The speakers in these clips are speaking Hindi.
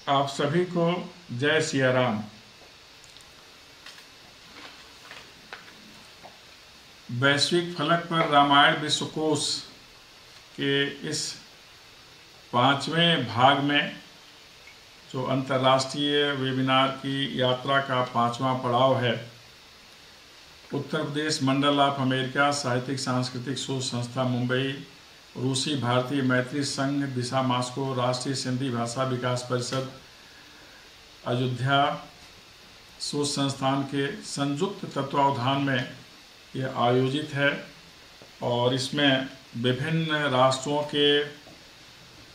आप सभी को जय सिया राम। वैश्विक फलक पर रामायण विश्वकोश के इस 5वें भाग में जो अंतर्राष्ट्रीय वेबिनार की यात्रा का 5वां पड़ाव है, उत्तर प्रदेश मंडल ऑफ अमेरिका साहित्यिक सांस्कृतिक शोध संस्था मुंबई, रूसी भारतीय मैत्री संघ दिशा मॉस्को, राष्ट्रीय सिंधी भाषा विकास परिषद अयोध्या शोध संस्थान के संयुक्त तत्वावधान में यह आयोजित है और इसमें विभिन्न राष्ट्रों के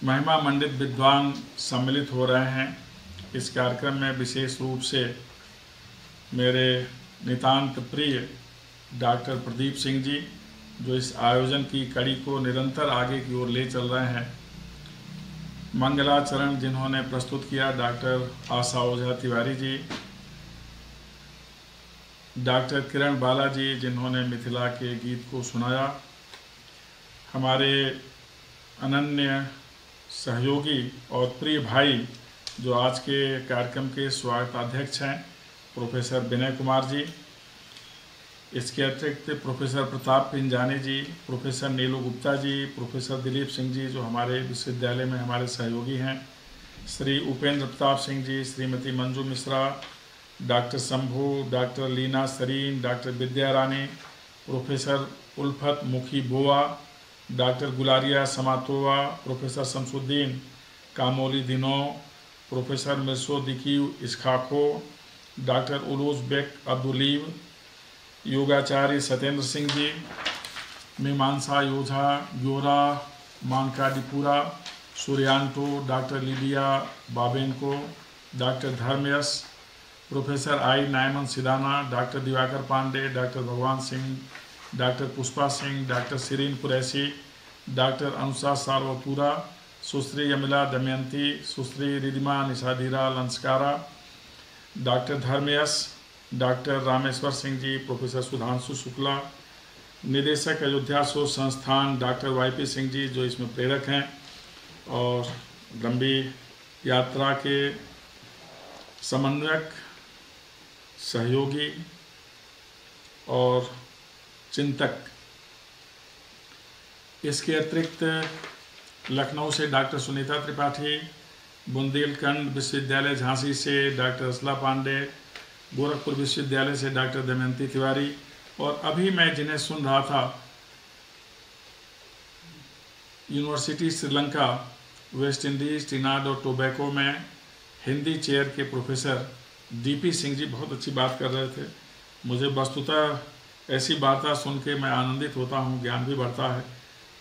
महिमा मंडित विद्वान सम्मिलित हो रहे हैं। इस कार्यक्रम में विशेष रूप से मेरे नितांत प्रिय डॉक्टर प्रदीप सिंह जी, जो इस आयोजन की कड़ी को निरंतर आगे की ओर ले चल रहे हैं, मंगलाचरण जिन्होंने प्रस्तुत किया, डॉक्टर आशा ओझा तिवारी जी, डॉक्टर किरण बालाजी जिन्होंने मिथिला के गीत को सुनाया, हमारे अनन्य सहयोगी और प्रिय भाई जो आज के कार्यक्रम के स्वागताध्यक्ष हैं, प्रोफेसर विनय कुमार जी। इसके अतिरिक्त professor Pratap Pinjani ji, professor Neelu Gupta ji, professor Dilip Singh ji जो हमारे विश्वविद्यालय में हमारे सहयोगी हैं, Shri Upendra Pratap Singh ji, Shrimati Manju Mishra, doctor Shambhu, doctor Leena Sareen, doctor Vidya Rani, professor Ulfat Mukhi Boa, doctor Gularia Samatova, professor Shamsuddin Kamoli Dino, professor Mirsodiki Iskhakho, doctor Ulus Bek Abduliev, योगाचार्य सत्येंद्र सिंह जी, मीमांसा योझा, ग्योरा मानकाडीपुरा, Suryanto, doctor Liliya Babenko, doctor धर्मयश, professor आई नायमन सिदाना, doctor Diwakar Pandey, doctor Bhagwan Singh, doctor Pushpa Singh, doctor Sirin Qureshi, doctor Anusha Sarvapura, Sushri Yamila Damayanti, Sushri Ridima Nishadhira Lanskara, doctor Dharmayash, doctor Rameshwar Singh ji, professor Sudhanshu Shukla, निदेशक अयोध्या शोध संस्थान डॉक्टर वाईपी सिंह जी जो इसमें प्रेरक हैं, और लंबी यात्रा के समन्वयक, सहयोगी और चिंतक। इसके अतिरिक्त लखनऊ से डॉक्टर सुनीता त्रिपाठी, बुंदेलखंड विश्वविद्यालय झांसी से डॉक्टर असला पांडे, गोरखपुर विश्वविद्यालय से डॉक्टर दमयंती तिवारी, और अभी मैं जिन्हें सुन रहा था university Sri Lanka, West Indies, Trinidad और टोबैको में हिंदी चेयर के प्रोफेसर डीपी सिंह जी बहुत अच्छी बात कर रहे थे। मुझे वस्तुतः ऐसी वार्ता सुन के मैं आनंदित होता हूँ, ज्ञान भी बढ़ता है।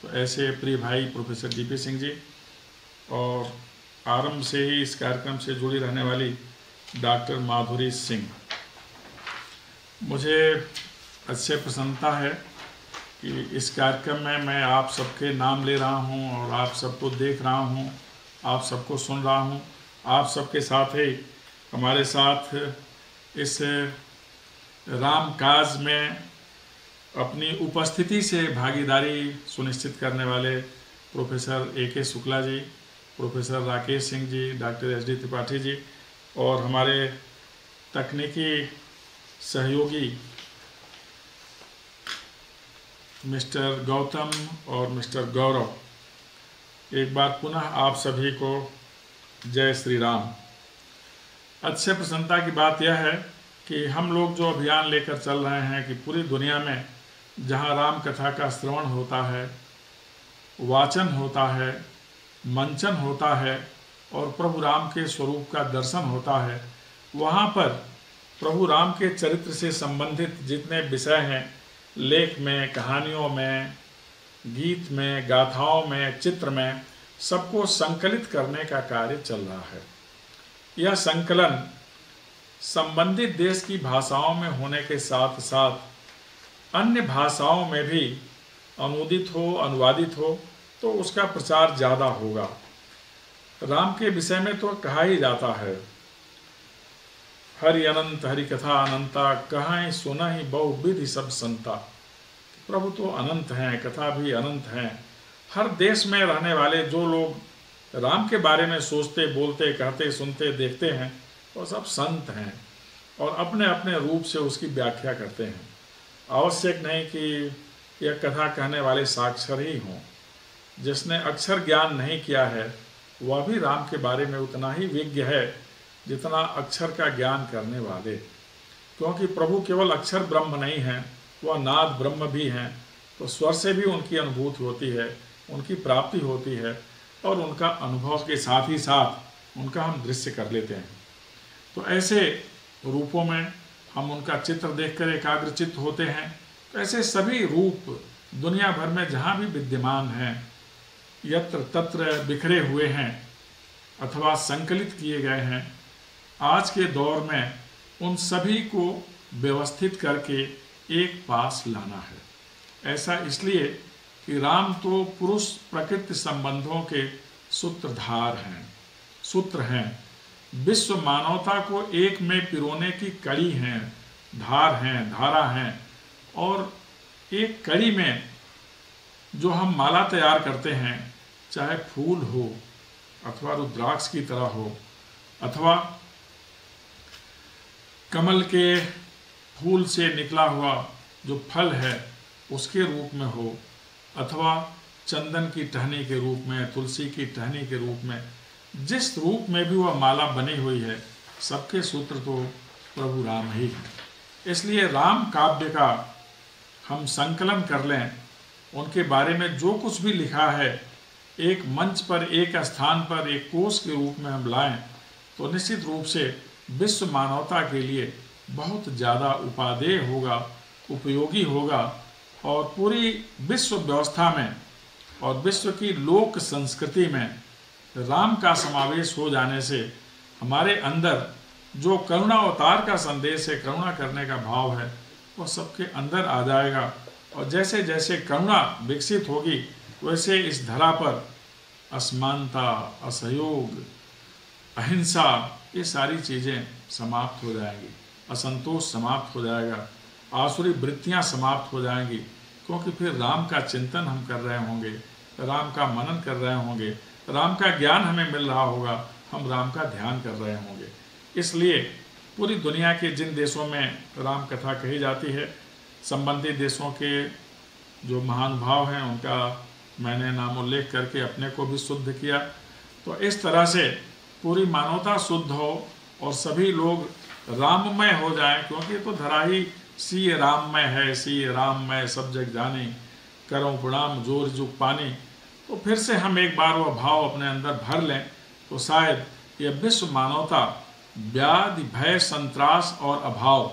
तो ऐसे प्रिय भाई प्रोफेसर डीपी सिंह जी, और आरंभ से ही इस कार्यक्रम से जुड़ी रहने वाली डॉक्टर माधुरी सिंह। मुझे अच्छे प्रसन्नता है कि इस कार्यक्रम में मैं आप सबके नाम ले रहा हूं और आप सबको देख रहा हूं, आप सबको सुन रहा हूं। आप सबके साथ ही हमारे साथ इस राम काज में अपनी उपस्थिति से भागीदारी सुनिश्चित करने वाले professor A K. Shukla ji, professor Rakesh Singh ji, doctor SD. Tripathi ji, और हमारे तकनीकी सहयोगी मिस्टर गौतम और मिस्टर गौरव। एक बार पुनः आप सभी को जय श्री राम। अच्छे प्रसन्नता की बात यह है कि हम लोग जो अभियान लेकर चल रहे हैं कि पूरी दुनिया में जहां राम कथा का श्रवण होता है, वाचन होता है, मंचन होता है और प्रभु राम के स्वरूप का दर्शन होता है, वहाँ पर प्रभु राम के चरित्र से संबंधित जितने विषय हैं, लेख में, कहानियों में, गीत में, गाथाओं में, चित्र में, सबको संकलित करने का कार्य चल रहा है। यह संकलन संबंधित देश की भाषाओं में होने के साथ साथ अन्य भाषाओं में भी अनुदित हो, अनुवादित हो तो उसका प्रचार ज़्यादा होगा। राम के विषय में तो कहा ही जाता है, हरि अनंत हरि कथा अनंता, कहाँ सुना ही बहु विधि सब संता। प्रभु तो अनंत हैं, कथा भी अनंत हैं। हर देश में रहने वाले जो लोग राम के बारे में सोचते, बोलते, कहते, सुनते, देखते हैं, वो सब संत हैं और अपने अपने रूप से उसकी व्याख्या करते हैं। आवश्यक नहीं कि यह कथा कहने वाले साक्षर ही हों। जिसने अक्षर ज्ञान नहीं किया है वह भी राम के बारे में उतना ही विज्ञ है जितना अक्षर का ज्ञान करने वाले, क्योंकि प्रभु केवल अक्षर ब्रह्म नहीं हैं, वह नाद ब्रह्म भी हैं। तो स्वर से भी उनकी अनुभूति होती है, उनकी प्राप्ति होती है और उनका अनुभव के साथ ही साथ उनका हम दृश्य कर लेते हैं। तो ऐसे रूपों में हम उनका चित्र देखकर एकाग्रचित्त होते हैं। तो ऐसे सभी रूप दुनिया भर में जहाँ भी विद्यमान हैं, यत्र तत्र बिखरे हुए हैं अथवा संकलित किए गए हैं, आज के दौर में उन सभी को व्यवस्थित करके एक पास लाना है। ऐसा इसलिए कि राम तो पुरुष प्रकृति संबंधों के सूत्रधार हैं, सूत्र हैं, विश्व मानवता को एक में पिरोने की कड़ी हैं, धार हैं, धारा हैं। और एक कड़ी में जो हम माला तैयार करते हैं, चाहे फूल हो अथवा रुद्राक्ष की तरह हो, अथवा कमल के फूल से निकला हुआ जो फल है उसके रूप में हो, अथवा चंदन की टहनी के रूप में, तुलसी की टहनी के रूप में, जिस रूप में भी वह माला बनी हुई है, सबके सूत्र तो प्रभु राम ही हैं। इसलिए राम काव्य का हम संकलन कर लें, उनके बारे में जो कुछ भी लिखा है एक मंच पर, एक स्थान पर, एक कोश के रूप में हम लाएं, तो निश्चित रूप से विश्व मानवता के लिए बहुत ज़्यादा उपादेय होगा, उपयोगी होगा। और पूरी विश्व व्यवस्था में और विश्व की लोक संस्कृति में राम का समावेश हो जाने से हमारे अंदर जो करुणा अवतार का संदेश है, करुणा करने का भाव है, वह सबके अंदर आ जाएगा। और जैसे जैसे करुणा विकसित होगी वैसे इस धरा पर असमानता, असहयोग, अहिंसा, ये सारी चीज़ें समाप्त हो जाएंगी, असंतोष समाप्त हो जाएगा, आसुरी वृत्तियाँ समाप्त हो जाएंगी, क्योंकि फिर राम का चिंतन हम कर रहे होंगे, राम का मनन कर रहे होंगे, राम का ज्ञान हमें मिल रहा होगा, हम राम का ध्यान कर रहे होंगे। इसलिए पूरी दुनिया के जिन देशों में राम कथा कही जाती है, संबंधित देशों के जो महानुभाव हैं उनका मैंने नाम उल्लेख करके अपने को भी शुद्ध किया। तो इस तरह से पूरी मानवता शुद्ध हो और सभी लोग राममय हो जाएं, क्योंकि तो धरा ही सी राममय है, सी राममय सब जग जाने, करो प्रणाम जोर जुग पानी। तो फिर से हम एक बार वह भाव अपने अंदर भर लें तो शायद यह विश्व मानवता व्याधि, भय, संत्रास और अभाव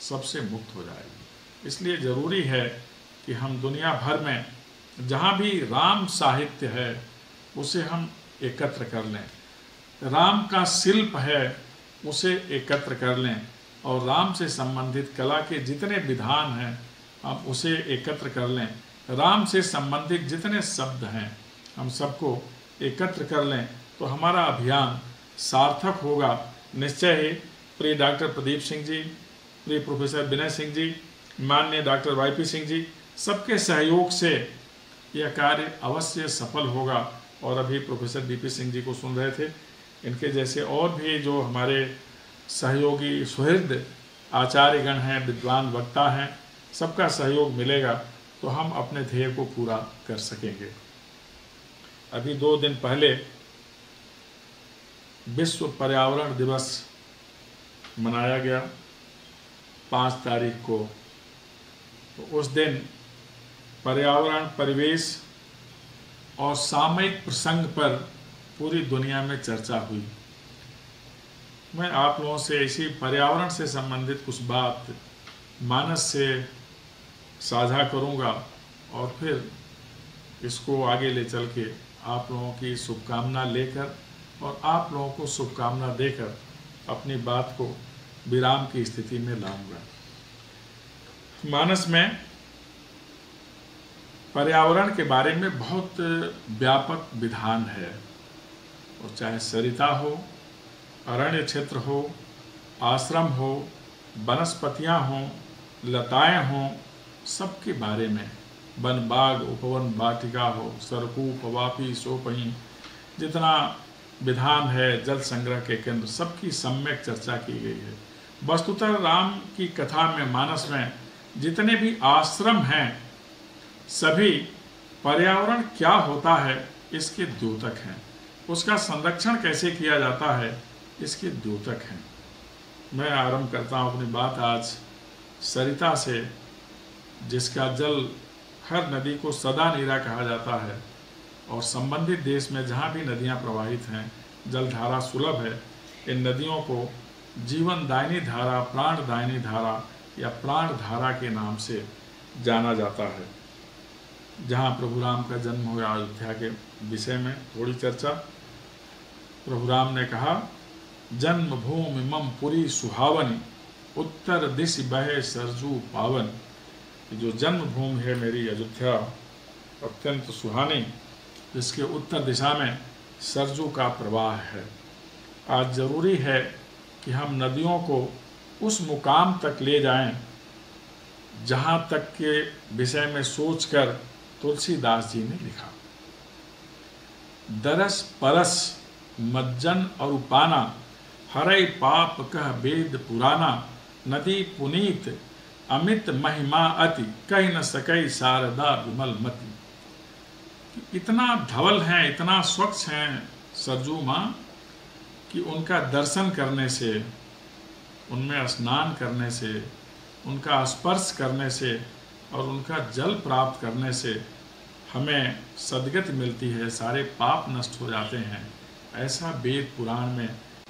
सबसे मुक्त हो जाएगी। इसलिए ज़रूरी है कि हम दुनिया भर में जहाँ भी राम साहित्य है उसे हम एकत्र कर लें, राम का शिल्प है उसे एकत्र कर लें, और राम से संबंधित कला के जितने विधान हैं हम उसे एकत्र कर लें, राम से संबंधित जितने शब्द हैं हम सबको एकत्र कर लें, तो हमारा अभियान सार्थक होगा निश्चय ही। प्रिय डॉक्टर प्रदीप सिंह जी, प्रिय प्रोफेसर विनय सिंह जी, माननीय डॉक्टर वाईपी सिंह जी, सबके सहयोग से यह कार्य अवश्य सफल होगा। और अभी प्रोफेसर डीपी सिंह जी को सुन रहे थे, इनके जैसे और भी जो हमारे सहयोगी सुहृद आचार्यगण हैं, विद्वान वक्ता हैं, सबका सहयोग मिलेगा तो हम अपने ध्येय को पूरा कर सकेंगे। अभी 2 दिन पहले विश्व पर्यावरण दिवस मनाया गया 5 तारीख को। तो उस दिन पर्यावरण, परिवेश और सामयिक प्रसंग पर पूरी दुनिया में चर्चा हुई। मैं आप लोगों से इसी पर्यावरण से संबंधित कुछ बात मानस से साझा करूंगा और फिर इसको आगे ले चल के आप लोगों की शुभकामना लेकर और आप लोगों को शुभकामना देकर अपनी बात को विराम की स्थिति में लाऊंगा। मानस में पर्यावरण के बारे में बहुत व्यापक विधान है, और चाहे सरिता हो, अरण्य क्षेत्र हो, आश्रम हो, वनस्पतियाँ हों, लताएं हों, सबके बारे में, वन बाग उपवन वाटिका हो, सरकूप वापी सोपही, जितना विधान है जल संग्रह के केंद्र, सबकी सम्यक चर्चा की गई है। वस्तुतः राम की कथा में, मानस में जितने भी आश्रम हैं, सभी पर्यावरण क्या होता है इसके द्योतक हैं, उसका संरक्षण कैसे किया जाता है इसके द्योतक हैं। मैं आरंभ करता हूँ अपनी बात आज सरिता से, जिसका जल हर नदी को सदा नीरा कहा जाता है, और संबंधित देश में जहाँ भी नदियाँ प्रवाहित हैं, जलधारा सुलभ है। इन नदियों को जीवनदायिनी धारा, प्राणदायिनी धारा या प्राण धारा के नाम से जाना जाता है। जहाँ प्रभु राम का जन्म हुआ, अयोध्या के विषय में थोड़ी चर्चा। प्रभु राम ने कहा, जन्मभूमि मम पुरी सुहावनी, उत्तर दिश बहे सरजू पावन। जो जन्मभूमि है मेरी अयोध्या, अत्यंत सुहानी, जिसके उत्तर दिशा में सरजू का प्रवाह है। आज जरूरी है कि हम नदियों को उस मुकाम तक ले जाएं जहाँ तक के विषय में सोचकर तुलसीदास जी ने लिखा। दरस परस मज्जन और उपाना, हरै पाप कह वेद पुराना। नदी पुनीत अमित महिमा अति, कह न सकई शारदा विमल मति। इतना धवल हैं, इतना स्वच्छ हैं सरजू माँ कि उनका दर्शन करने से, उनमें स्नान करने से, उनका स्पर्श करने से और उनका जल प्राप्त करने से हमें सद्गति मिलती है, सारे पाप नष्ट हो जाते हैं। ऐसा वेद पुराण में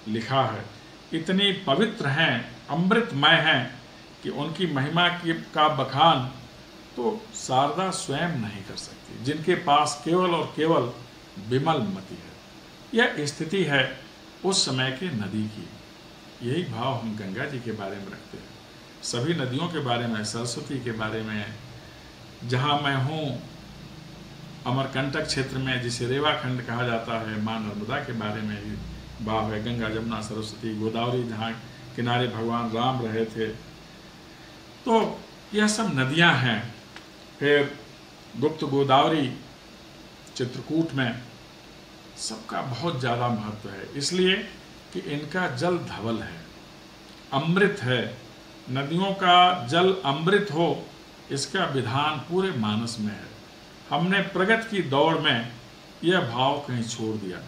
लिखा है। इतनी पवित्र हैं, अमृतमय हैं कि उनकी महिमा का बखान तो शारदा स्वयं नहीं कर सकती, जिनके पास केवल और केवल विमल मति है। यह स्थिति है उस समय के नदी की। यही भाव हम गंगा जी के बारे में रखते हैं, सभी नदियों के बारे में, सरस्वती के बारे में। जहाँ मैं हूँ अमरकंटक क्षेत्र में, जिसे रेवाखंड कहा जाता है, माँ नर्मदा के बारे में ही भाव है। गंगा, जमुना, सरस्वती, गोदावरी, जहाँ किनारे भगवान राम रहे थे, तो यह सब नदियाँ हैं। फिर गुप्त गोदावरी चित्रकूट में सबका बहुत ज़्यादा महत्व है, इसलिए कि इनका जल धवल है, अमृत है। नदियों का जल अमृत हो, इसका विधान पूरे मानस में है। हमने प्रगति की दौड़ में यह भाव कहीं छोड़ दिया।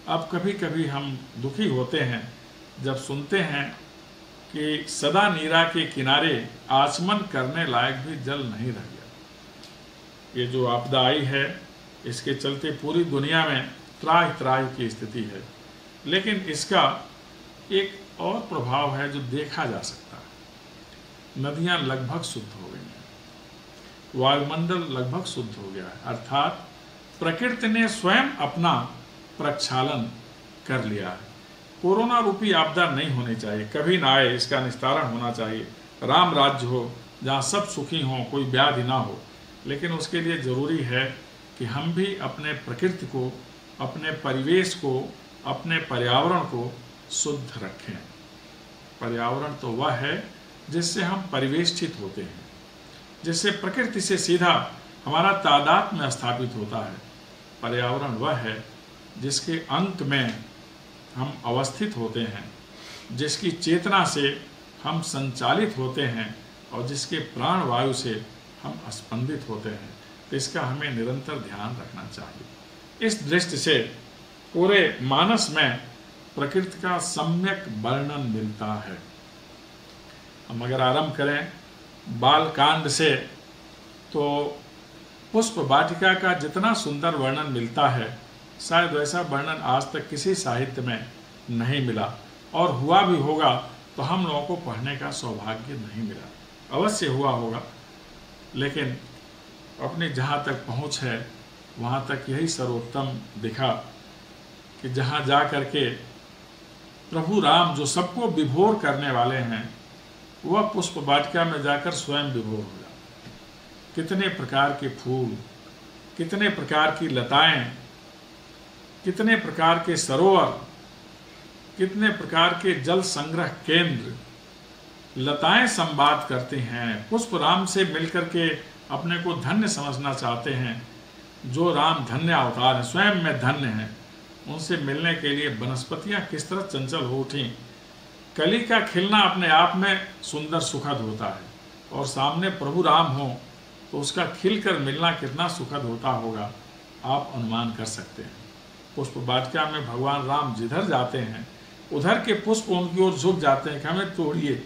अब कभी कभी हम दुखी होते हैं जब सुनते हैं कि सदा नीरा के किनारे आचमन करने लायक भी जल नहीं रह गया। ये जो आपदा आई है, इसके चलते पूरी दुनिया में त्राहि त्राहि की स्थिति है। लेकिन इसका एक और प्रभाव है जो देखा जा सकता है। नदियाँ लगभग शुद्ध हो गई हैं, वायुमंडल लगभग शुद्ध हो गया है, अर्थात प्रकृति ने स्वयं अपना प्रक्षालन कर लिया है। कोरोना रूपी आपदा नहीं होनी चाहिए, कभी ना आए, इसका निस्तारण होना चाहिए। राम राज्य हो जहाँ सब सुखी हों, कोई व्याधि ना हो। लेकिन उसके लिए ज़रूरी है कि हम भी अपने प्रकृति को, अपने परिवेश को, अपने पर्यावरण को शुद्ध रखें। पर्यावरण तो वह है जिससे हम परिवेष्टित होते हैं, जिससे प्रकृति से सीधा हमारा तादात्म्य स्थापित होता है। पर्यावरण वह है जिसके अंत में हम अवस्थित होते हैं, जिसकी चेतना से हम संचालित होते हैं और जिसके प्राण वायु से हम स्पंदित होते हैं। तो इसका हमें निरंतर ध्यान रखना चाहिए। इस दृष्टि से पूरे मानस में प्रकृति का सम्यक वर्णन मिलता है। हम अगर आरंभ करें बालकांड से, तो पुष्प वाटिका का जितना सुंदर वर्णन मिलता है, शायद वैसा वर्णन आज तक किसी साहित्य में नहीं मिला, और हुआ भी होगा तो हम लोगों को पढ़ने का सौभाग्य नहीं मिला। अवश्य हुआ होगा, लेकिन अपनी जहाँ तक पहुँच है वहाँ तक यही सर्वोत्तम दिखा कि जहाँ जा कर के प्रभु राम जो सबको विभोर करने वाले हैं, वह पुष्प वाटिका में जाकर स्वयं विभोर हो जाते। कितने प्रकार के फूल, कितने प्रकार की लताएं, कितने प्रकार के सरोवर, कितने प्रकार के जल संग्रह केंद्र। लताएं संवाद करते हैं, पुष्प राम से मिलकर के अपने को धन्य समझना चाहते हैं। जो राम धन्य अवतार है, स्वयं में धन्य है, उनसे मिलने के लिए वनस्पतियां किस तरह चंचल हो उठी। कली का खिलना अपने आप में सुंदर सुखद होता है, और सामने प्रभु राम हो तो उसका खिलकर मिलना कितना सुखद होता होगा, आप अनुमान कर सकते हैं। पुष्प वाटिका में भगवान राम जिधर जाते हैं उधर के पुष्प उनकी ओर झुक जाते हैं कि हमें तोड़िए।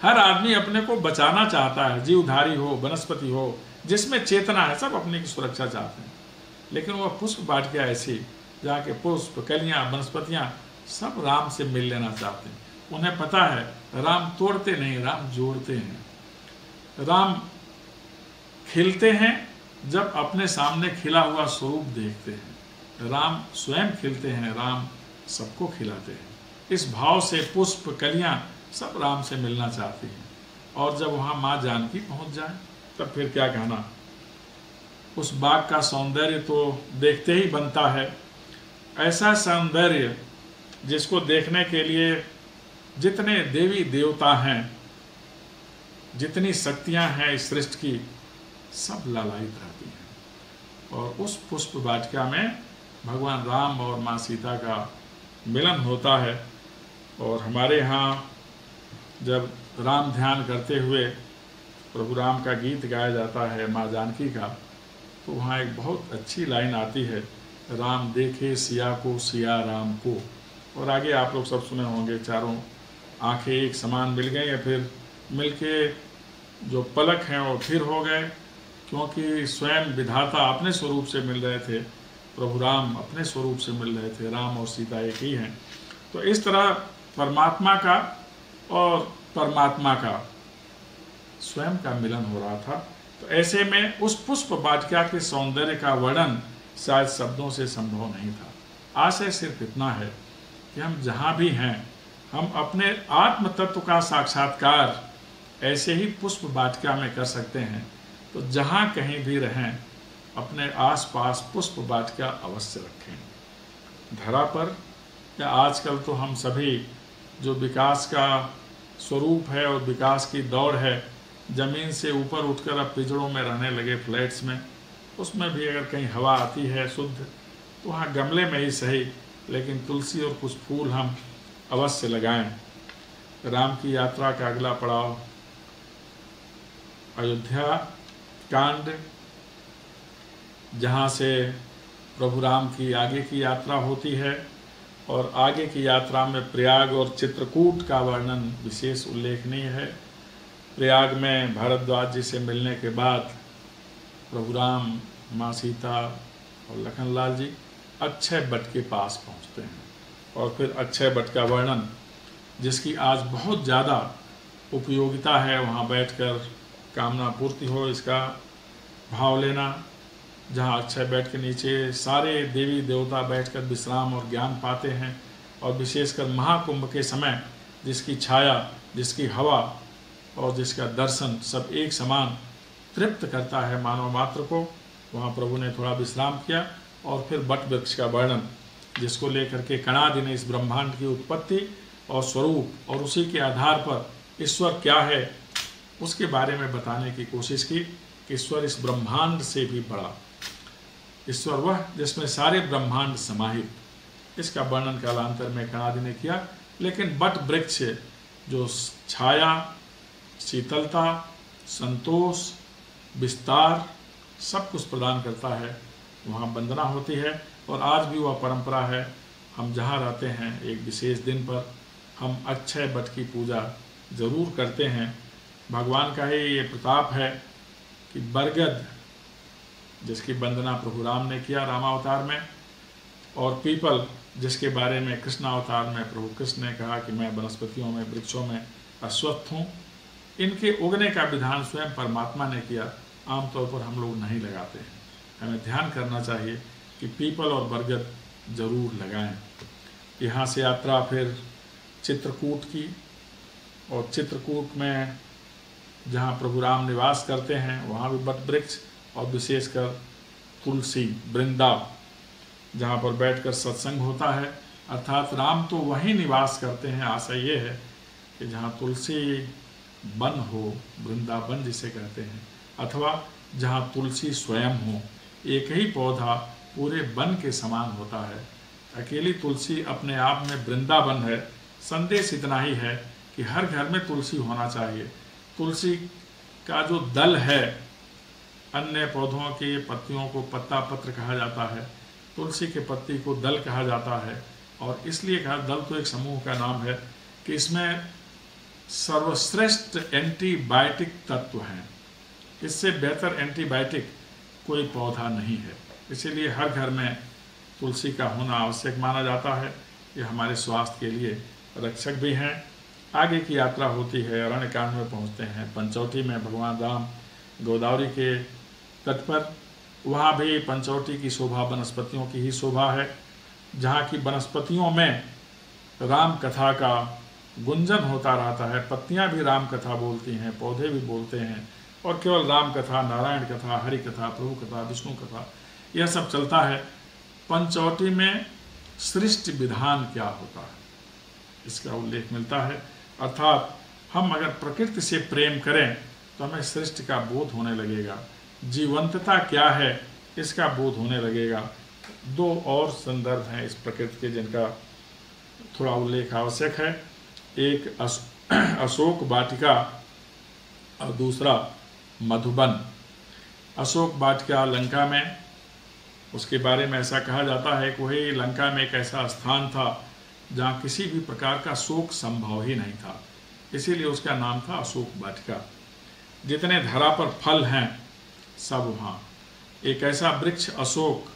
हर आदमी अपने को बचाना चाहता है, जीवधारी हो, वनस्पति हो, जिसमें चेतना है, सब अपने की सुरक्षा चाहते हैं। लेकिन वह पुष्प वाटिका ऐसी जहाँ के पुष्प, कलियाँ, वनस्पतियाँ सब राम से मिल लेना चाहते हैं। उन्हें पता है राम तोड़ते नहीं, राम जोड़ते हैं। राम खिलते हैं जब अपने सामने खिला हुआ स्वरूप देखते हैं। राम स्वयं खिलते हैं, राम सबको खिलाते हैं। इस भाव से पुष्प, कलियां सब राम से मिलना चाहती हैं। और जब वहाँ माँ जानकी पहुँच जाए तब फिर क्या कहना। उस बाग का सौंदर्य तो देखते ही बनता है। ऐसा सौंदर्य जिसको देखने के लिए जितने देवी देवता हैं, जितनी शक्तियां हैं इस सृष्टि की, सब लालायित रहती हैं। और उस पुष्प वाटिका में भगवान राम और माँ सीता का मिलन होता है। और हमारे यहाँ जब राम ध्यान करते हुए प्रभु राम का गीत गाया जाता है माँ जानकी का, तो वहाँ एक बहुत अच्छी लाइन आती है, राम देखे सिया को, सिया राम को। और आगे आप लोग सब सुने होंगे, चारों आंखें एक समान मिल गई या फिर मिलके जो पलक हैं वो फिर हो गए, क्योंकि स्वयं विधाता अपने स्वरूप से मिल रहे थे, प्रभु राम अपने स्वरूप से मिल रहे थे। राम और सीता एक ही हैं। तो इस तरह परमात्मा का और परमात्मा का स्वयं का मिलन हो रहा था। तो ऐसे में उस पुष्प वाटिका के सौंदर्य का वर्णन शायद शब्दों से संभव नहीं था। आशय सिर्फ इतना है कि हम जहाँ भी हैं, हम अपने आत्म तत्व का साक्षात्कार ऐसे ही पुष्प वाटिका में कर सकते हैं। तो जहाँ कहीं भी रहें, अपने आसपास पुष्प वाटिका अवश्य रखें। धरा पर या आजकल तो हम सभी जो विकास का स्वरूप है और विकास की दौड़ है, ज़मीन से ऊपर उठकर अब पिंजड़ों में रहने लगे, फ्लैट्स में, उसमें भी अगर कहीं हवा आती है शुद्ध, तो वहाँ गमले में ही सही, लेकिन तुलसी और कुछ फूल हम अवश्य लगाएं। राम की यात्रा का अगला पड़ाव अयोध्या कांड, जहाँ से प्रभु राम की आगे की यात्रा होती है। और आगे की यात्रा में प्रयाग और चित्रकूट का वर्णन विशेष उल्लेखनीय है। प्रयाग में भारद्वाज जी से मिलने के बाद प्रभु राम, माँ सीता और लखनलाल जी अक्षय वट के पास पहुँचते हैं। और फिर अक्षय वट का वर्णन, जिसकी आज बहुत ज़्यादा उपयोगिता है, वहाँ बैठकर कामना पूर्ति हो इसका भाव लेना। जहाँ अक्षय वट के नीचे सारे देवी देवता बैठकर विश्राम और ज्ञान पाते हैं। और विशेषकर महाकुंभ के समय जिसकी छाया, जिसकी हवा और जिसका दर्शन सब एक समान तृप्त करता है मानव मात्र को, वहाँ प्रभु ने थोड़ा विश्राम किया। और फिर वट वृक्ष का वर्णन, जिसको लेकर के कणादि ने इस ब्रह्मांड की उत्पत्ति और स्वरूप और उसी के आधार पर ईश्वर क्या है उसके बारे में बताने की कोशिश की कि ईश्वर इस ब्रह्मांड से भी बड़ा, ईश्वर वह जिसमें सारे ब्रह्मांड समाहित, इसका वर्णन कालांतर में कणादि ने किया। लेकिन वट वृक्ष जो छाया, शीतलता, संतोष, विस्तार सब कुछ प्रदान करता है, वहाँ वंदना होती है। और आज भी वह परंपरा है, हम जहाँ रहते हैं एक विशेष दिन पर हम अक्षय वट की पूजा जरूर करते हैं। भगवान का ही ये प्रताप है कि बरगद, जिसकी वंदना प्रभु राम ने किया रामावतार में, और पीपल, जिसके बारे में कृष्णावतार में प्रभु कृष्ण ने कहा कि मैं वनस्पतियों में, वृक्षों में अश्वत्थ हूँ, इनके उगने का विधान स्वयं परमात्मा ने किया। आमतौर पर हम लोग नहीं लगाते हैं। हमें ध्यान करना चाहिए कि पीपल और बरगद जरूर लगाएं। यहाँ से यात्रा फिर चित्रकूट की, और चित्रकूट में जहाँ प्रभु राम निवास करते हैं वहाँ भी वट वृक्ष और विशेषकर तुलसी वृंदा, जहाँ पर बैठकर सत्संग होता है। अर्थात राम तो वहीं निवास करते हैं। आशा ये है कि जहाँ तुलसी वन हो, वृंदावन जिसे कहते हैं, अथवा जहाँ तुलसी स्वयं हो, एक ही पौधा पूरे वन के समान होता है। अकेली तुलसी अपने आप में वृंदावन है। संदेश इतना ही है कि हर घर में तुलसी होना चाहिए। तुलसी का जो दल है, अन्य पौधों के पत्तियों को पत्ता पत्र कहा जाता है, तुलसी के पत्ती को दल कहा जाता है। और इसलिए कहा, दल तो एक समूह का नाम है कि इसमें सर्वश्रेष्ठ एंटीबायोटिक तत्व हैं। इससे बेहतर एंटीबायोटिक कोई पौधा नहीं है। इसीलिए हर घर में तुलसी का होना आवश्यक माना जाता है। ये हमारे स्वास्थ्य के लिए रक्षक भी हैं। आगे की यात्रा होती है, अरण्यकांड में पहुँचते हैं। पंचवटी में भगवान राम गोदावरी के तट पर, वहाँ भी पंचवटी की शोभा वनस्पतियों की ही शोभा है, जहाँ की वनस्पतियों में राम कथा का गुंजन होता रहता है। पत्तियाँ भी राम कथा बोलती हैं, पौधे भी बोलते हैं, और केवल राम कथा, नारायण कथा, हरि कथा, प्रभु कथा, विष्णु कथा, यह सब चलता है। पंचवटी में सृष्टि विधान क्या होता है, इसका उल्लेख मिलता है। अर्थात हम अगर प्रकृति से प्रेम करें तो हमें सृष्टि का बोध होने लगेगा, जीवंतता क्या है इसका बोध होने लगेगा। दो और संदर्भ हैं इस प्रकृति के जिनका थोड़ा उल्लेख आवश्यक है। एक अशोक वाटिका और दूसरा मधुबन। अशोक वाटिका लंका में, उसके बारे में ऐसा कहा जाता है कि वही लंका में एक ऐसा स्थान था जहाँ किसी भी प्रकार का शोक संभव ही नहीं था, इसीलिए उसका नाम था अशोक वाटिका। जितने धरा पर फल हैं सब वहाँ। एक ऐसा वृक्ष अशोक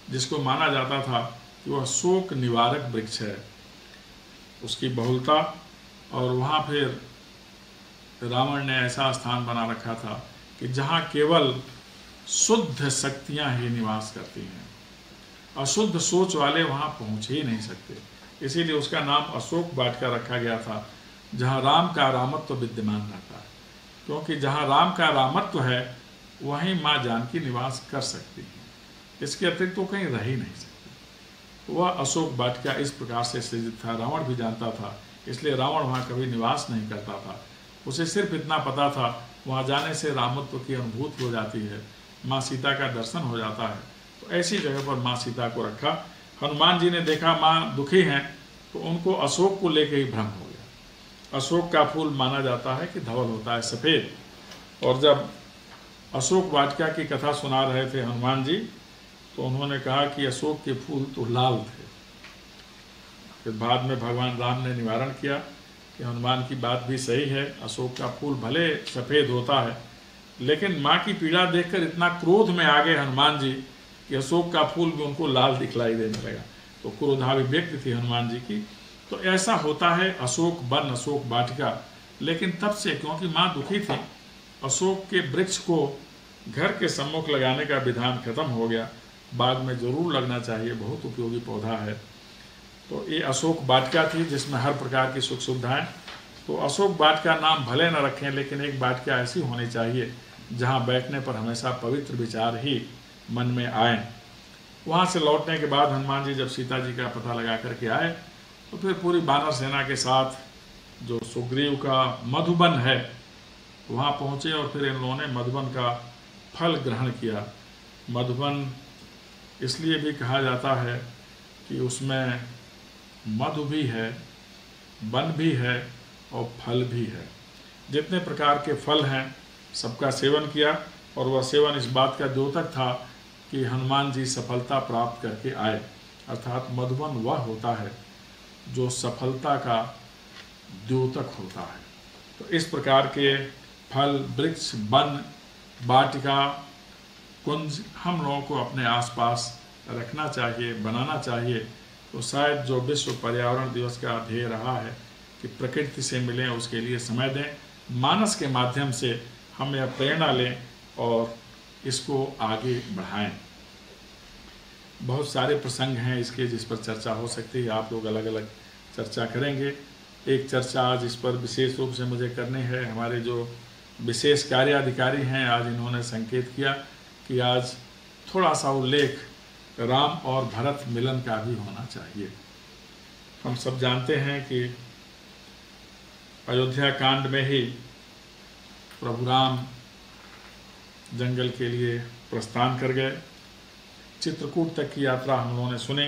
जिसको माना जाता था कि वह शोक निवारक वृक्ष है, उसकी बहुलता। और वहाँ फिर रावण ने ऐसा स्थान बना रखा था कि जहाँ केवल शुद्ध शक्तियाँ ही निवास करती हैं, अशुद्ध सोच वाले वहाँ पहुँच ही नहीं सकते। इसीलिए उसका नाम अशोक वाटिका रखा गया था, जहाँ राम का रामत्व विद्यमान रहता है। क्योंकि जहाँ राम का रामत्व है वहीं माँ जानकी निवास कर सकती है, इसके अतिरिक्त तो कहीं रह ही नहीं सकती। वह अशोक वाटिका इस प्रकार से सृजित था, रावण भी जानता था, इसलिए रावण वहाँ कभी निवास नहीं करता था। उसे सिर्फ इतना पता था वहाँ जाने से रामत्व की अनुभूति हो जाती है, माँ सीता का दर्शन हो जाता है। तो ऐसी जगह पर माँ सीता को रखा। हनुमान जी ने देखा माँ दुखी हैं, तो उनको अशोक को लेकर ही भ्रम हो गया। अशोक का फूल माना जाता है कि धवल होता है, सफ़ेद। और जब अशोक वाटिका की कथा सुना रहे थे हनुमान जी, तो उन्होंने कहा कि अशोक के फूल तो लाल थे। फिर बाद में भगवान राम ने निवारण किया कि हनुमान की बात भी सही है, अशोक का फूल भले सफ़ेद होता है, लेकिन माँ की पीड़ा देखकर इतना क्रोध में आ गए हनुमान जी कि अशोक का फूल भी उनको लाल दिखलाई देने लगा। तो क्रोधाभिव्यक्ति थी हनुमान जी की। तो ऐसा होता है अशोक वन, अशोक वाटिका। लेकिन तब से क्योंकि माँ दुखी थी, अशोक के वृक्ष को घर के सम्मुख लगाने का विधान खत्म हो गया। बाग में जरूर लगना चाहिए, बहुत उपयोगी पौधा है। तो ये अशोक वाटिका थी जिसमें हर प्रकार की सुख सुविधाएं। तो अशोक वाटिका नाम भले न रखें, लेकिन एक वाटिका ऐसी होनी चाहिए जहाँ बैठने पर हमेशा पवित्र विचार ही मन में आए। वहाँ से लौटने के बाद हनुमान जी जब सीता जी का पता लगा करके आए, तो फिर पूरी वानर सेना के साथ जो सुग्रीव का मधुबन है वहाँ पहुँचे, और फिर इन लोगों ने मधुबन का फल ग्रहण किया। मधुबन इसलिए भी कहा जाता है कि उसमें मधु भी है, वन भी है और फल भी है। जितने प्रकार के फल हैं सबका सेवन किया, और वह सेवन इस बात का द्योतक था कि हनुमान जी सफलता प्राप्त करके आए। अर्थात मधुबन वह होता है जो सफलता का द्योतक होता है। तो इस प्रकार के फल, वृक्ष, वन, वाटिका, कुंज हम लोगों को अपने आसपास रखना चाहिए, बनाना चाहिए। तो शायद जो विश्व पर्यावरण दिवस का ध्येय रहा है कि प्रकृति से मिलें, उसके लिए समय दें। मानस के माध्यम से हम यह प्रेरणा लें और इसको आगे बढ़ाएं। बहुत सारे प्रसंग हैं इसके जिस पर चर्चा हो सकती है, आप लोग अलग अलग चर्चा करेंगे। एक चर्चा आज इस पर विशेष रूप से मुझे करनी है। हमारे जो विशेष कार्याधिकारी हैं, आज इन्होंने संकेत किया कि आज थोड़ा सा उल्लेख राम और भरत मिलन का भी होना चाहिए। हम सब जानते हैं कि अयोध्या कांड में ही प्रभु राम जंगल के लिए प्रस्थान कर गए। चित्रकूट तक की यात्रा हम लोगों ने सुनी,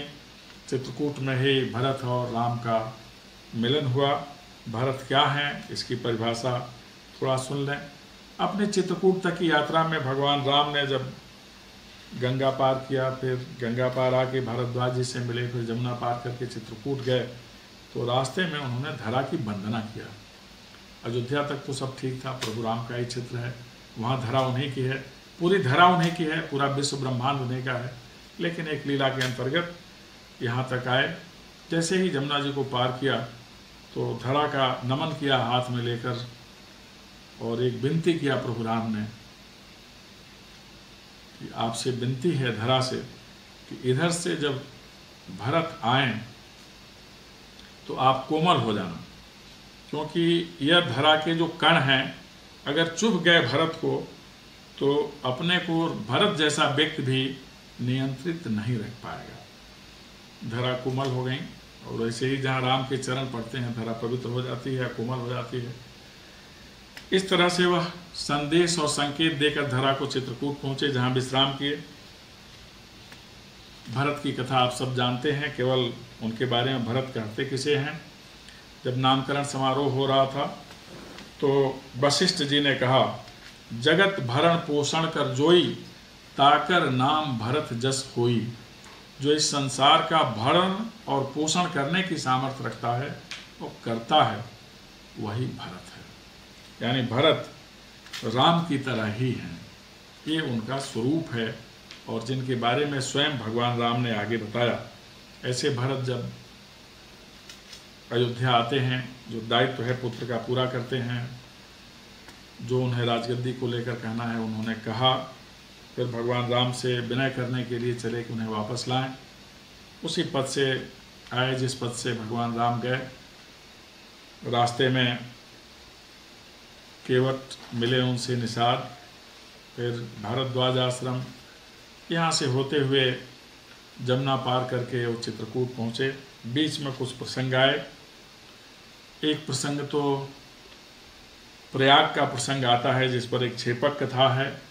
चित्रकूट में ही भरत और राम का मिलन हुआ। भरत क्या हैं इसकी परिभाषा थोड़ा सुन लें। अपने चित्रकूट तक की यात्रा में भगवान राम ने जब गंगा पार किया, फिर गंगा पार आके भारद्वाज जी से मिले, फिर जमुना पार करके चित्रकूट गए, तो रास्ते में उन्होंने धरा की वंदना किया। अयोध्या तक तो सब ठीक था, प्रभु राम का ही क्षेत्र है, वहाँ धरा उन्हीं की है, पूरी धरा उन्हीं की है, पूरा विश्व ब्रह्मांड उन्हीं का है। लेकिन एक लीला के अंतर्गत यहाँ तक आए। जैसे ही जमुना जी को पार किया तो धरा का नमन किया हाथ में लेकर, और एक विनती किया प्रभु राम ने कि आपसे विनती है धरा से कि इधर से जब भरत आए तो आप कोमल हो जाना, क्योंकि यह धरा के जो कण हैं अगर चुभ गए भरत को तो अपने को भरत जैसा व्यक्ति भी नियंत्रित नहीं रख पाएगा। धरा कोमल हो गई, और ऐसे ही जहाँ राम के चरण पड़ते हैं धरा पवित्र हो जाती है, कोमल हो जाती है। इस तरह से वह संदेश और संकेत देकर धरा को चित्रकूट पहुँचे, जहाँ विश्राम किए। भरत की कथा आप सब जानते हैं, केवल उनके बारे में भरत कहते किसे हैं। जब नामकरण समारोह हो रहा था तो वशिष्ठ जी ने कहा, जगत भरण पोषण कर जोई, ताकर नाम भरत जस होई। जो इस संसार का भरण और पोषण करने की सामर्थ्य रखता है और करता है वही भरत है। यानी भरत राम की तरह ही हैं, ये उनका स्वरूप है, और जिनके बारे में स्वयं भगवान राम ने आगे बताया। ऐसे भरत जब अयोध्या आते हैं, जो दायित्व है पुत्र का पूरा करते हैं, जो उन्हें राजगद्दी को लेकर कहना है उन्होंने कहा। फिर भगवान राम से विनय करने के लिए चले कि उन्हें वापस लाएं। उसी पद से आए जिस पद से भगवान राम गए। रास्ते में केवट मिले उनसे निषाद, फिर भारद्वाज आश्रम, यहाँ से होते हुए जमुना पार करके वो चित्रकूट पहुँचे। बीच में कुछ प्रसंग आए। एक प्रसंग तो प्रयाग का प्रसंग आता है, जिस पर एक छेपक कथा है।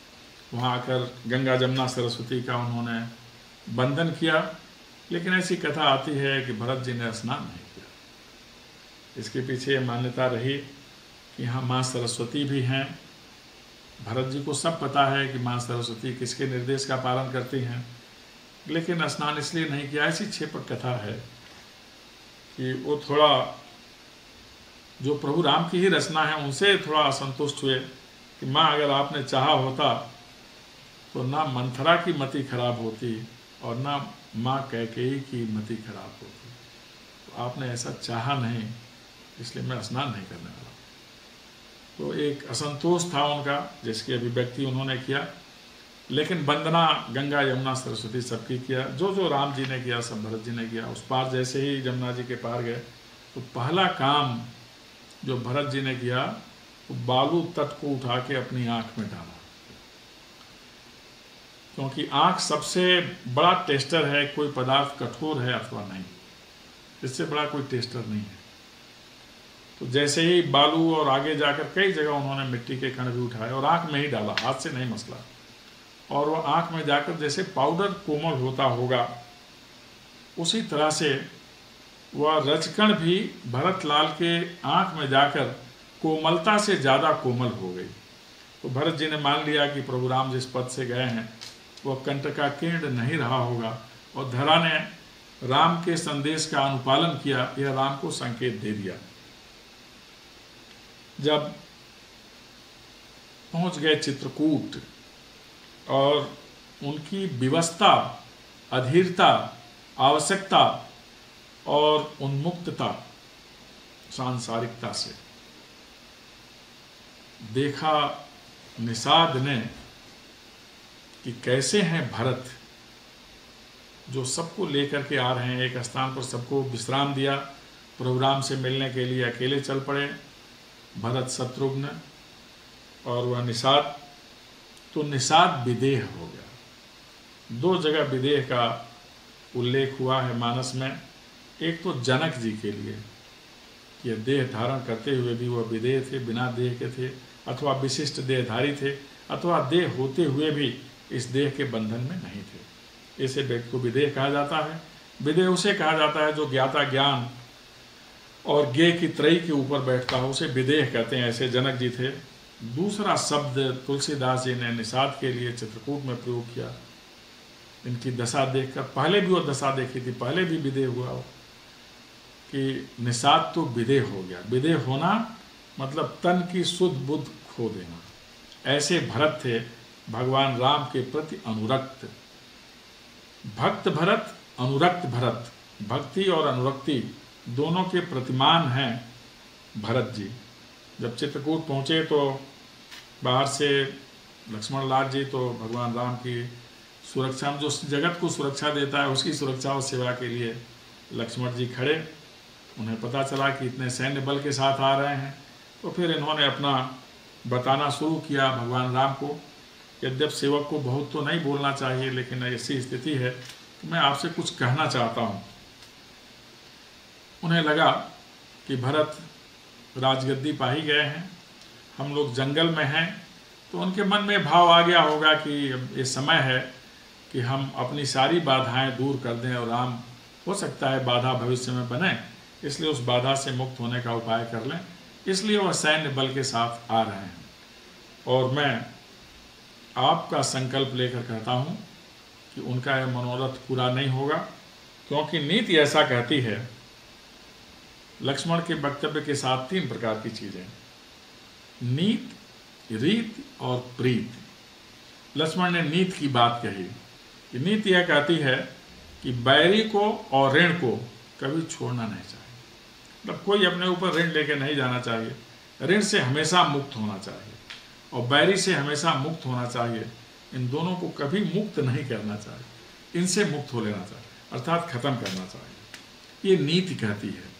वहाँ आकर गंगा जमुना सरस्वती का उन्होंने वंदन किया, लेकिन ऐसी कथा आती है कि भरत जी ने स्नान नहीं किया। इसके पीछे मान्यता रही कि यहाँ माँ सरस्वती भी हैं। भरत जी को सब पता है कि माँ सरस्वती किसके निर्देश का पालन करती हैं, लेकिन स्नान इसलिए नहीं किया। ऐसी छेपक कथा है कि वो थोड़ा जो प्रभु राम की ही रचना है उनसे थोड़ा असंतुष्ट हुए कि माँ अगर आपने चाहा होता तो ना मंथरा की मति खराब होती और ना माँ कैकेयी की मति खराब होती, तो आपने ऐसा चाहा नहीं, इसलिए मैं स्नान नहीं करने वाला। तो एक असंतोष था उनका, जिसकी अभिव्यक्ति उन्होंने किया। लेकिन वंदना गंगा यमुना सरस्वती सबकी किया, जो जो राम जी ने किया सब भरत जी ने किया। उस पार जैसे ही जमुना जी के पार गए तो पहला काम जो भरत जी ने किया वो बालू तट को उठा के अपनी आँख में डाला, क्योंकि आँख सबसे बड़ा टेस्टर है। कोई पदार्थ कठोर है अथवा नहीं, इससे बड़ा कोई टेस्टर नहीं है। तो जैसे ही बालू और आगे जाकर कई जगह उन्होंने मिट्टी के कण भी उठाए और आँख में ही डाला, हाथ से नहीं मसला। और वह आँख में जाकर जैसे पाउडर कोमल होता होगा, उसी तरह से वह रजकण भी भरत लाल के आँख में जाकर कोमलता से ज़्यादा कोमल हो गई। तो भरत जी ने मान लिया कि प्रभु राम जिस पद से गए हैं वह कंटकाकीर्ण नहीं रहा होगा, और धरा ने राम के संदेश का अनुपालन किया, यह राम को संकेत दे दिया। जब पहुंच गए चित्रकूट और उनकी विवशता, अधीरता, आवश्यकता और उन्मुक्तता, सांसारिकता से देखा निषाद ने कि कैसे हैं भरत, जो सबको लेकर के आ रहे हैं। एक स्थान पर सबको विश्राम दिया, प्रभु राम से मिलने के लिए अकेले चल पड़े भरत, शत्रुघ्न और वह निषाद। तो निषाद विदेह हो गया। दो जगह विदेह का उल्लेख हुआ है मानस में। एक तो जनक जी के लिए कि यह देह धारण करते हुए भी वह विदेह थे, बिना देह के थे, अथवा विशिष्ट देहधारी थे, अथवा देह होते हुए भी इस देह के बंधन में नहीं थे। ऐसे व्यक्ति को विदेह कहा जाता है। विदेह उसे कहा जाता है जो ज्ञाता ज्ञान और ज्ञे की त्रयी के ऊपर बैठता है, उसे विदेह कहते हैं। ऐसे जनक जी थे। दूसरा शब्द तुलसीदास जी ने निषाद के लिए चित्रकूट में प्रयोग किया। इनकी दशा देखकर, पहले भी वो दशा देखी थी, पहले भी विदेह हुआ हो कि निषाद तो विदेह हो गया। विदेह होना मतलब तन की शुद्ध बुद्ध खो देना। ऐसे भरत थे, भगवान राम के प्रति अनुरक्त। भक्त भरत, अनुरक्त भरत, भक्ति और अनुरक्ति दोनों के प्रतिमान हैं भरत जी। जब चित्रकूट पहुँचे तो बाहर से लक्ष्मण लाल जी तो भगवान राम की सुरक्षा में, जो जगत को सुरक्षा देता है उसकी सुरक्षा और सेवा के लिए लक्ष्मण जी खड़े। उन्हें पता चला कि इतने सैन्य बल के साथ आ रहे हैं, तो फिर इन्होंने अपना बताना शुरू किया भगवान राम को। यद्यप सेवक को बहुत तो नहीं बोलना चाहिए, लेकिन ऐसी स्थिति है कि मैं आपसे कुछ कहना चाहता हूँ। उन्हें लगा कि भरत राजगद्दी पा ही गए हैं, हम लोग जंगल में हैं, तो उनके मन में भाव आ गया होगा कि ये समय है कि हम अपनी सारी बाधाएं दूर कर दें और राम हो सकता है बाधा भविष्य में बने, इसलिए उस बाधा से मुक्त होने का उपाय कर लें। इसलिए वह सैन्य बल के साथ आ रहे हैं। और मैं आपका संकल्प लेकर कहता हूँ कि उनका यह मनोरथ पूरा नहीं होगा, क्योंकि नीति ऐसा कहती है। लक्ष्मण के वक्तव्य के साथ 3 प्रकार की चीजें, नीत, रीत और प्रीत। लक्ष्मण ने नीत की बात कही कि नीति यह कहती है कि बैरी को और ऋण को कभी छोड़ना नहीं चाहिए। मतलब कोई अपने ऊपर ऋण लेके नहीं जाना चाहिए, ऋण से हमेशा मुक्त होना चाहिए और बैरी से हमेशा मुक्त होना चाहिए। इन दोनों को कभी मुक्त नहीं करना चाहिए, इनसे मुक्त हो लेना चाहिए, अर्थात खत्म करना चाहिए। ये नीति कहती है।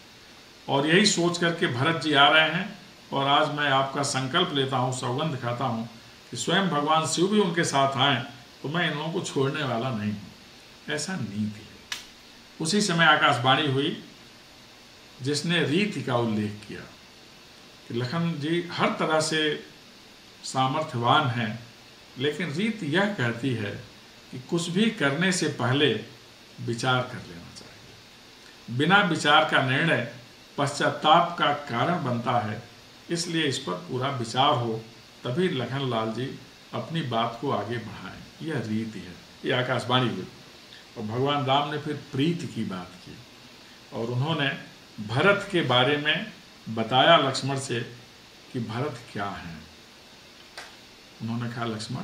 और यही सोच करके भरत जी आ रहे हैं। और आज मैं आपका संकल्प लेता हूँ, सौगंध खाता हूँ कि स्वयं भगवान शिव भी उनके साथ आए तो मैं इन लोगों को छोड़ने वाला नहीं हूँ। ऐसा नीति है। उसी समय आकाशवाणी हुई जिसने रीति का उल्लेख किया कि लखन जी हर तरह से सामर्थ्यवान हैं, लेकिन रीति यह कहती है कि कुछ भी करने से पहले विचार कर लेना चाहिए। बिना विचार का निर्णय पश्चाताप का कारण बनता है, इसलिए इस पर पूरा विचार हो, तभी लखन लाल जी अपनी बात को आगे बढ़ाएं। यह रीति है। ये आकाशवाणी हुई। और भगवान राम ने फिर प्रीति की बात की और उन्होंने भरत के बारे में बताया लक्ष्मण से कि भरत क्या है। उन्होंने कहा, लक्ष्मण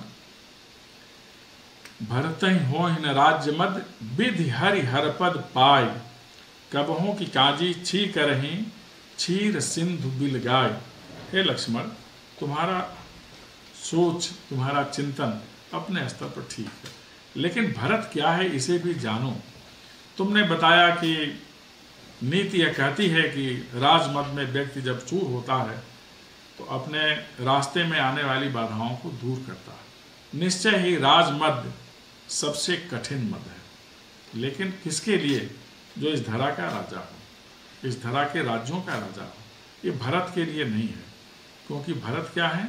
भरत ही हो न राज्य मद, विधि हरि हरपद पाय, कबहों की काजी छी करही, क्षीर सिंधु बिल गाय। हे लक्ष्मण, तुम्हारा सोच, तुम्हारा चिंतन अपने स्तर पर ठीक है, लेकिन भरत क्या है इसे भी जानो। तुमने बताया कि नीति यह कहती है कि राजमद में व्यक्ति जब चूर होता है तो अपने रास्ते में आने वाली बाधाओं को दूर करता है। निश्चय ही राजमद सबसे कठिन मद है, लेकिन किसके लिए? जो इस धरा का राजा हो, इस धरा के राज्यों का राजा हो। ये भरत के लिए नहीं है, क्योंकि भरत क्या है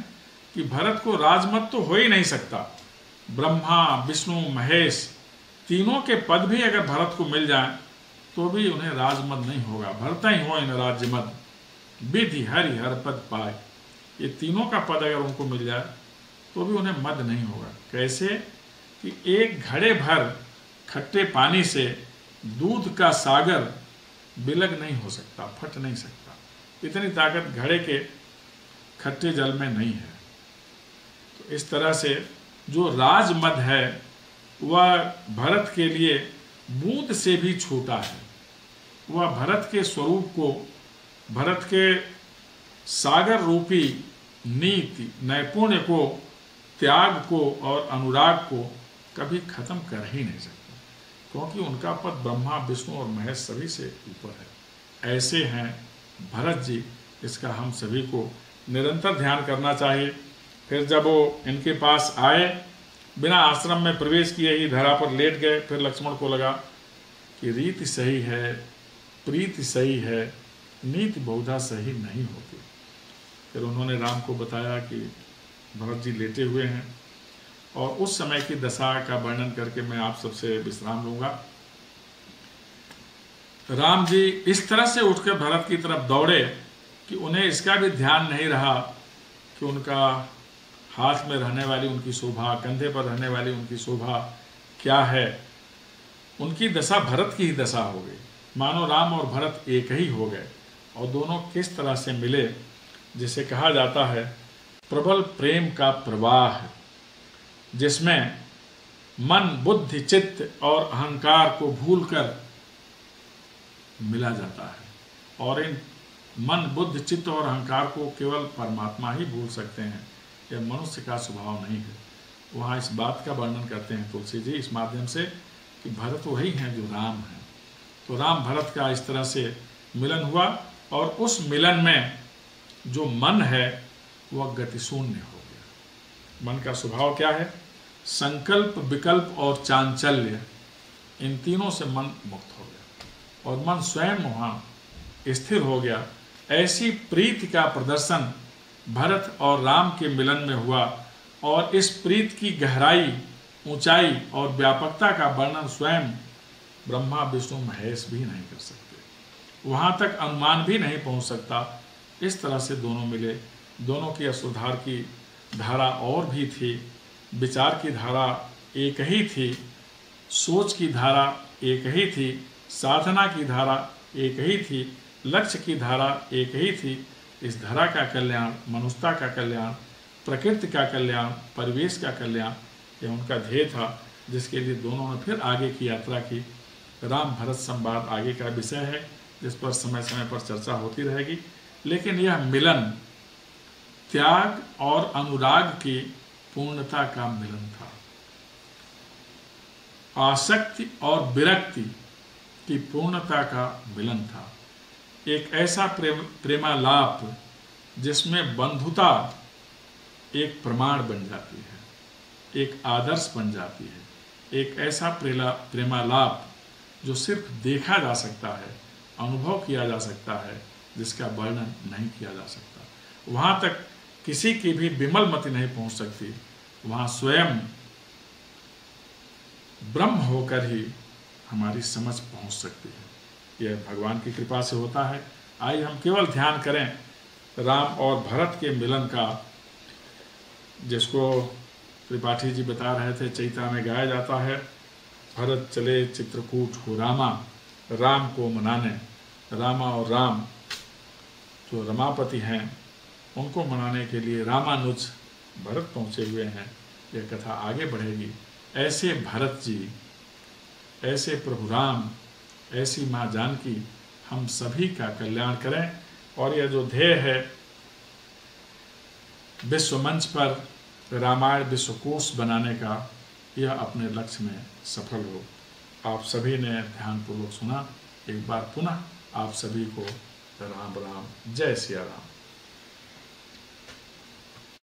कि भरत को राजमद तो हो ही नहीं सकता। ब्रह्मा, विष्णु, महेश तीनों के पद भी अगर भरत को मिल जाए तो भी उन्हें राजमद नहीं होगा। भरत ही हो इन राज्यमद, विधि हरि हर पद पाए। ये तीनों का पद अगर उनको मिल जाए तो भी उन्हें मद नहीं होगा। कैसे कि एक घड़े भर खट्टे पानी से दूध का सागर बिलग नहीं हो सकता, फट नहीं सकता। इतनी ताकत घड़े के खट्टे जल में नहीं है। तो इस तरह से जो राजमद है वह भरत के लिए बूंद से भी छोटा है। वह भरत के स्वरूप को, भरत के सागर रूपी नीति, नैपुण्य को, त्याग को और अनुराग को कभी खत्म कर ही नहीं सकता, क्योंकि उनका पद ब्रह्मा, विष्णु और महेश सभी से ऊपर है। ऐसे हैं भरत जी, इसका हम सभी को निरंतर ध्यान करना चाहिए। फिर जब वो इनके पास आए, बिना आश्रम में प्रवेश किए ही धरा पर लेट गए। फिर लक्ष्मण को लगा कि रीति सही है, प्रीति सही है, नीति बहुधा सही नहीं होती। फिर उन्होंने राम को बताया कि भरत जी लेटे हुए हैं, और उस समय की दशा का वर्णन करके मैं आप सबसे विश्राम लूँगा। राम जी इस तरह से उठकर भरत की तरफ दौड़े कि उन्हें इसका भी ध्यान नहीं रहा कि उनका हाथ में रहने वाली उनकी शोभा, कंधे पर रहने वाली उनकी शोभा क्या है। उनकी दशा भरत की ही दशा हो गई, मानो राम और भरत एक ही हो गए। और दोनों किस तरह से मिले, जिसे कहा जाता है प्रबल प्रेम का प्रवाह, जिसमें मन बुद्धि चित्त और अहंकार को भूलकर मिला जाता है। और इन मन बुद्धि चित्त और अहंकार को केवल परमात्मा ही भूल सकते हैं, यह मनुष्य का स्वभाव नहीं है। वहाँ इस बात का वर्णन करते हैं तुलसी जी इस माध्यम से कि भरत वही हैं जो राम हैं। तो राम भरत का इस तरह से मिलन हुआ और उस मिलन में जो मन है वह गतिशून्य हो गया। मन का स्वभाव क्या है? संकल्प, विकल्प और चांचल्य, इन तीनों से मन मुक्त हो गया और मन स्वयं वहाँ स्थिर हो गया। ऐसी प्रीति का प्रदर्शन भरत और राम के मिलन में हुआ और इस प्रीति की गहराई, ऊंचाई और व्यापकता का वर्णन स्वयं ब्रह्मा विष्णु महेश भी नहीं कर सकते। वहाँ तक अनुमान भी नहीं पहुँच सकता। इस तरह से दोनों मिले। दोनों की असुधार की धारा और भी थी, विचार की धारा एक ही थी, सोच की धारा एक ही थी, साधना की धारा एक ही थी, लक्ष्य की धारा एक ही थी। इस धारा का कल्याण, मनुष्यता का कल्याण, प्रकृति का कल्याण, परिवेश का कल्याण, यह उनका ध्येय था, जिसके लिए दोनों ने फिर आगे की यात्रा की। राम भरत संवाद आगे का विषय है, जिस पर समय समय पर चर्चा होती रहेगी। लेकिन यह मिलन त्याग और अनुराग की पूर्णता का मिलन था, आसक्ति और विरक्ति की पूर्णता का मिलन था। एक ऐसा प्रेमालाप जिसमें बंधुता एक प्रमाण बन जाती है, एक आदर्श बन जाती है। एक ऐसा प्रेमालाप जो सिर्फ देखा जा सकता है, अनुभव किया जा सकता है, जिसका वर्णन नहीं किया जा सकता। वहाँ तक किसी की भी विमल मति नहीं पहुँच सकती। वहाँ स्वयं ब्रह्म होकर ही हमारी समझ पहुँच सकती है। यह भगवान की कृपा से होता है। आइए हम केवल ध्यान करें राम और भरत के मिलन का, जिसको त्रिपाठी जी बता रहे थे, चैता में गाया जाता है। भरत चले चित्रकूट हो रामा, राम को मनाने। रामा और राम जो रमापति हैं, उनको मनाने के लिए रामानुज भरत पहुँचे हुए हैं। यह कथा आगे बढ़ेगी। ऐसे भरत जी, ऐसे प्रभु राम, ऐसी माँ जानकी हम सभी का कल्याण करें। और यह जो ध्येय है विश्व मंच पर रामायण विश्वकोश बनाने का, यह अपने लक्ष्य में सफल हो। आप सभी ने ध्यानपूर्वक सुना। एक बार पुनः आप सभी को राम राम, जय सिया राम।